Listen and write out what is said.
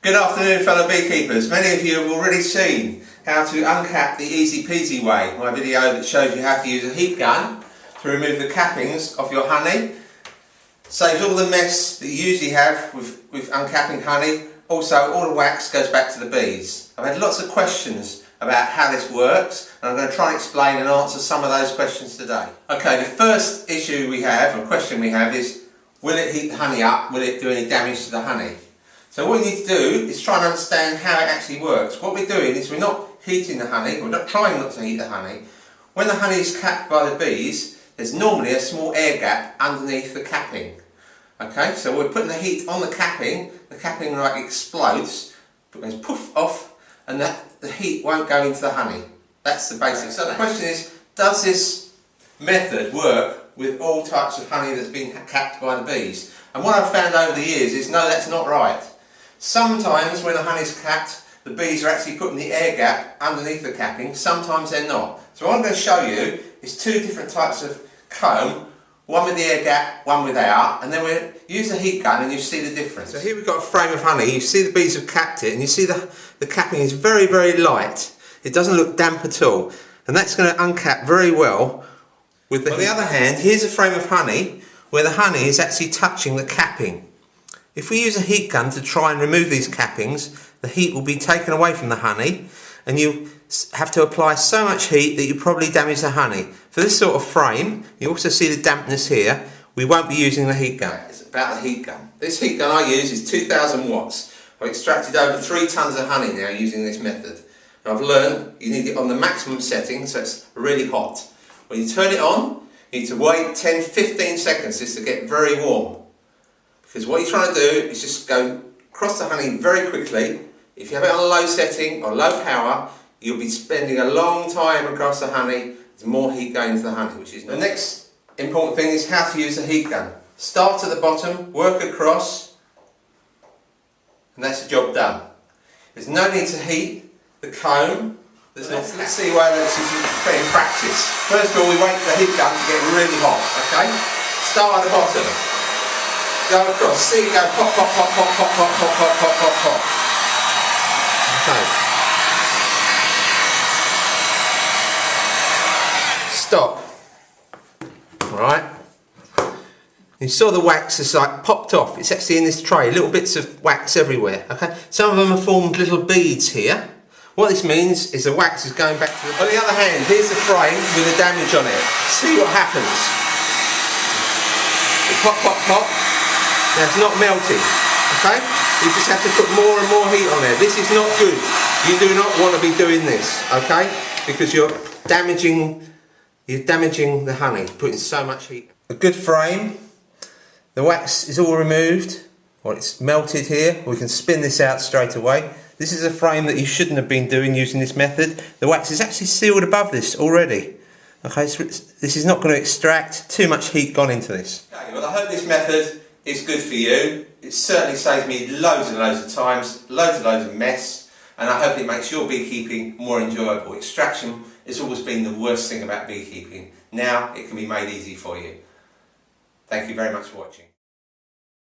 Good afternoon, fellow beekeepers. Many of you have already seen how to uncap the easy peasy way, my video that shows you how to use a heat gun to remove the cappings off your honey. Saves all the mess that you usually have with uncapping honey. Also, all the wax goes back to the bees. I've had lots of questions about how this works, and I'm going to try and explain and answer some of those questions today. Okay, the first issue we have, or question we have, is will it heat the honey up? Will it do any damage to the honey? So what you need to do is try and understand how it actually works. What we're doing is we're not heating the honey, we're not trying not to heat the honey. When the honey is capped by the bees, there's normally a small air gap underneath the capping. Okay, so we're putting the heat on the capping like explodes, but goes poof off, and the heat won't go into the honey. That's the basic. So the question is, does this method work with all types of honey that's been capped by the bees? And what I've found over the years is no, that's not right. Sometimes when the honey's capped, the bees are actually putting the air gap underneath the capping, sometimes they're not. So what I'm going to show you is two different types of comb, one with the air gap, one without, and then we'll use the heat gun and you see the difference. So here we've got a frame of honey, you see the bees have capped it, and you see the capping is very, very light. It doesn't look damp at all, and that's going to uncap very well with the heat. On the other hand, here's a frame of honey where the honey is actually touching the capping. If we use a heat gun to try and remove these cappings, the heat will be taken away from the honey, and you have to apply so much heat that you probably damage the honey. For this sort of frame, you also see the dampness here, we won't be using the heat gun. It's about the heat gun. This heat gun I use is 2000 watts. I've extracted over 3 tons of honey now using this method. And I've learned you need it on the maximum setting, so it's really hot. When you turn it on, you need to wait 10-15 seconds just to get very warm. Because what you're trying to do is just go across the honey very quickly. If you have it on a low setting or low power, you'll be spending a long time across the honey. There's more heat going into the honey, which is the next important thing is how to use the heat gun. Start at the bottom, work across, and that's the job done. There's no need to heat the comb. Let's see why this is in practice. First of all, we wait for the heat gun to get really hot, okay? Start at the bottom. Go across, see it go pop, pop, pop, pop, pop, pop, pop, pop, pop, pop, pop. Okay. Stop. Alright. You saw the wax is like popped off. It's actually in this tray, little bits of wax everywhere. Okay. Some of them have formed little beads here. What this means is the wax is going back to the... On the other hand, here's the frame with the damage on it. See what happens. Pop, pop, pop. Now it's not melting, okay? You just have to put more and more heat on there. This is not good. You do not want to be doing this, okay? Because you're damaging the honey, putting so much heat. A good frame. The wax is all removed, or it's melted here. We can spin this out straight away. This is a frame that you shouldn't have been doing using this method. The wax is actually sealed above this already. Okay, so this is not going to extract too much heat gone into this. Okay, well I hope this method is good for you. It certainly saves me loads and loads of times, loads and loads of mess, and I hope it makes your beekeeping more enjoyable. Extraction has always been the worst thing about beekeeping. Now it can be made easy for you. Thank you very much for watching.